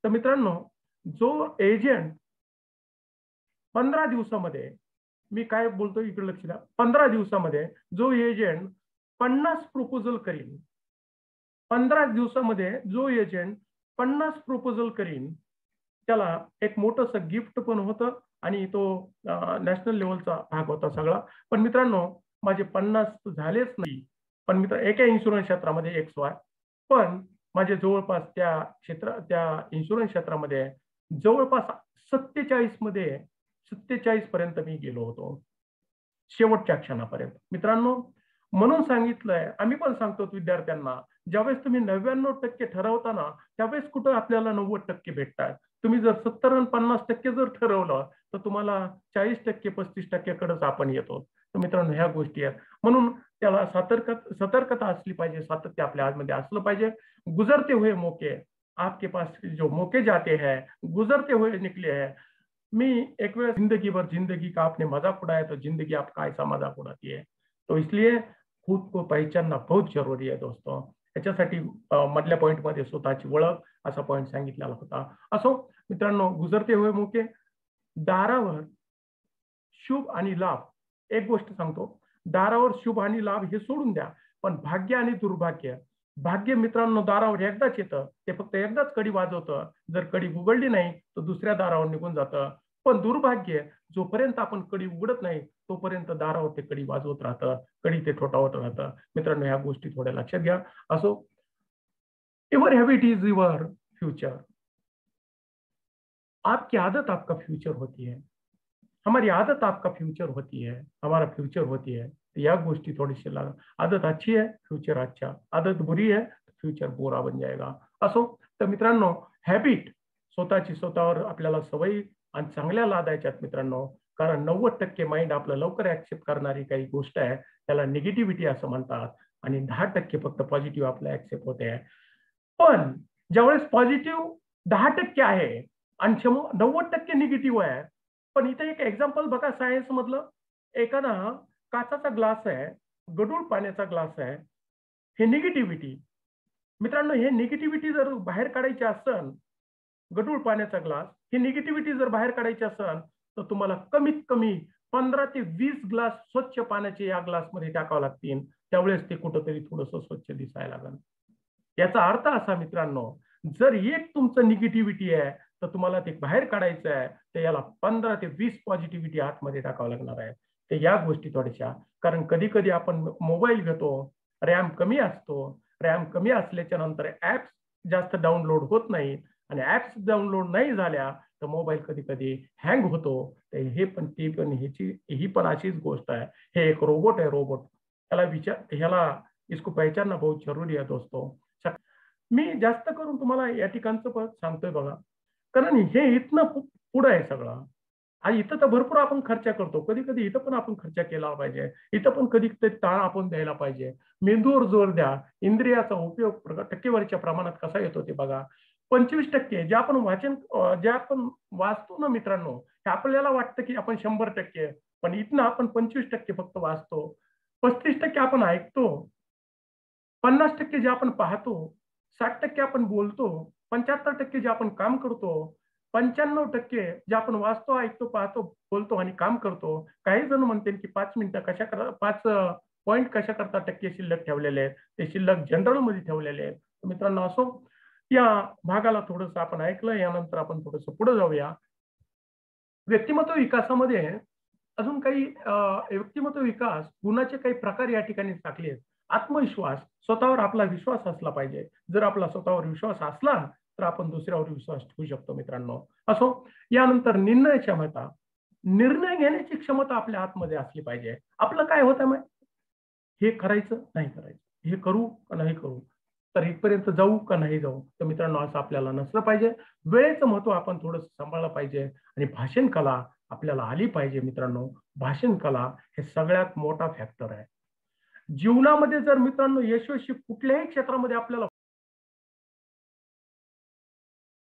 तर मित्रांनो, जो एजंट 15 दिवसामध्ये, मी काय बोलतो इकडे लक्ष द्या, 15 दिवसामध्ये जो एजंट 50 प्रपोजल करीन, 15 दिवसामध्ये जो एजंट 50 प्रपोजल करीन, त्याला एक मोठंसं गिफ्ट पण होतं आणि तो नॅशनल लेवलचा भाग होता सगळा. पण मित्रांनो, माझे 50 झालेच नाही. पण मित्र एका इन्शुरन्स क्षेत्रामध्ये XY, पण माझे जवळपास त्या इन्शुरन्स क्षेत्रामध्ये जवळपास 47 मध्ये 47 पर्यंत मी गेलो होतो, शेवटच्या क्षणापर्यंत. मित्रांनो, म्हणून सांगितलंय, आम्ही पण सांगतो विद्यार्थ्यांना, ज्यावेळेस तुम्ही 99% ठरवता ना, त्यावेळेस कुठं आपल्याला 90% भेटतात. तुम्ही जर 70 आणि 50% जर ठरवलं, तर तुम्हाला 40% 35% कडेच आपण येतो. तर मित्रांनो, ह्या गोष्टी आहेत. म्हणून त्याला सतर्कता असली पाहिजे, सातत्य आपल्या आतमध्ये असलं पाहिजे. गुजरते हुए मौके, आपके पास जो मौके जाते हैं, गुजरते हुए निकले हैं. मी एक वेळ जिंदगी भर जिंदगी का आपने मजाक उड़ाया तो जिंदगी आपका ऐसा मजाक उड़ाती है. तो इसलिए खुद को पहचानना बहुत जरूरी है दोस्तों. याच्यासाठी मधल्या पॉइंट मध्ये स्वतःची ओळख असा पॉइंट सांगितलेला होता. असो मित्रांनो, गुजरते हुए मौके, दारावर शुभ आणि लाभ. एक गोष्ट सांगतो, दारावर शुभ आणि लाभ हे सोडून द्या, पण भाग्य आणि दुर्भाग्य. भाग्य मित्रांनो दारावर एकदाच येतं, ते फक्त एकदाच कडी वाजवतं. जर कडी उघडली नाही तर दुसऱ्या दारावर निघून जातं. पण दुर्भाग्य, जोपर्यंत आपण कडी उघडत नाही तोपर्यंत दारावर ते कडी वाजवत राहतं, कडी ते ठोठावत राहतं. मित्रांनो, ह्या गोष्टी थोड्या लक्षात घ्या. असो, your habit is your future. आपकी आदत आपका फ्यूचर होती है, हमारी आदत आपका फ्यूचर होती है, हमारा फ्यूचर होती है. या गोष्टी थोडीशी लागा. आदत अच्छी है, फ्यूचर अच्छा. आदत बुरी है, फ्यूचर बुरा बन जाएगा. असो, तर मित्रांनो, हॅबिट स्वतःची स्वतःवर आपल्याला सवयी आणि चांगल्या लादायच्यात मित्रांनो. कारण 90% माइंड आपलं लवकर ऍक्सेप्ट करणारी काही गोष्ट आहे, त्याला निगेटिव्हिटी असं म्हणतात. आणि 10% फक्त पॉझिटिव्ह आपलं ऍक्सेप्ट होते. पण ज्यावेळेस पॉझिटिव्ह 10% आहे आणि 90% निगेटिव्ह आहे. पण इथे एक एक्झाम्पल बघा सायन्स मधलं. एखादा काचाचा ग्लास आहे, गढूळ पाण्याचा ग्लास आहे, हे निगेटिव्हिटी. मित्रांनो, हे निगेटिव्हिटी जर बाहेर काढायची असेल, गढूळ पाण्याचा ग्लास ही निगेटिव्हिटी जर बाहेर काढायची असेल, तर तुम्हाला कमीत कमी 15 ते 20 ग्लास स्वच्छ पाण्याचे या ग्लासमध्ये टाकावं लागतील. त्यावेळेस ते कुठंतरी थोडंसं स्वच्छ दिसायला लागेल. याचा अर्थ असा मित्रांनो, जर एक तुमचं निगेटिव्हिटी आहे तर तुम्हाला ते बाहेर काढायचं आहे, तर याला 15 ते 20 पॉझिटिव्हिटी आतमध्ये टाकावं लागणार आहे. तर या गोष्टी थोड्याशा, कारण कधी कधी आपण मोबाईल घेतो, रॅम कमी असतो, रॅम कमी असल्याच्या नंतर ऍप्स जास्त डाउनलोड होत नाही, आणि ऍप्स डाउनलोड नाही झाल्या तर मोबाईल कधी कधी हँग होतो. तर हे पण ही पण अशीच गोष्ट आहे. हे एक रोबोट आहे, रोबोट. ह्याला इसको पहचानना बहुत जरूरी है दोस्तों. मी जास्त करून तुम्हाला या ठिकाणचं पण सांगतोय बघा, कारण हे इथनं पुढं आहे सगळं. आणि इथं तर भरपूर आपण खर्च करतो, कधी कधी इथं पण आपण खर्च केला पाहिजे, इथं पण कधी कधी ताण आपण द्यायला पाहिजे. मेंदूवर जोर द्या. इंद्रियाचा उपयोग टक्केवारीच्या प्रमाणात कसा येतो ते बघा. 25% जे आपण वाचतो ना मित्रांनो, हे आपल्याला वाटतं की आपण 100%, पण इथनं आपण 25% फक्त वाचतो. 35% आपण ऐकतो, 50% जे आपण पाहतो, 60% आपण बोलतो, 75% जे आपण काम करतो, 95% जे आपण वाचतो, ऐकतो, पाहतो, बोलतो आणि काम करतो. काही जण म्हणतील की 5 पॉईंट कशा करता टक्के शिल्लक ठेवलेले आहेत, ते शिल्लक जनरल मध्ये ठेवलेले आहेत. मित्रांनो, असो, या भागाला थोडंसं आपण ऐकलं, यानंतर आपण थोडंसं पुढे जाऊया. व्यक्तिमत्व विकासामध्ये अजून काही व्यक्तिमत्व विकास गुणाचे काही प्रकार या ठिकाणी टाकले आहेत. आत्मविश्वास, स्वतःवर आपला विश्वास असला पाहिजे. जर आपला स्वतःवर विश्वास असला तर आपण दुसऱ्यावर विश्वास ठेवू शकतो मित्रांनो. असो, यानंतर निर्णय क्षमता. निर्णय घेण्याची क्षमता आपल्या आतमध्ये असली पाहिजे. आपलं काय होतं मग, हे करायचं नाही करायचं, हे करू का नाही करू, तर इथपर्यंत जाऊ का नाही जाऊ. तर मित्रांनो, असं आपल्याला नसलं पाहिजे. वेळेचं महत्व आपण थोडंसं सांभाळलं पाहिजे. आणि भाषण कला आपल्याला आली पाहिजे मित्रांनो. भाषण कला हे सगळ्यात मोठा फॅक्टर आहे जीवनामध्ये. जर मित्रांनो यशस्वी कुठल्याही क्षेत्रामध्ये आपल्याला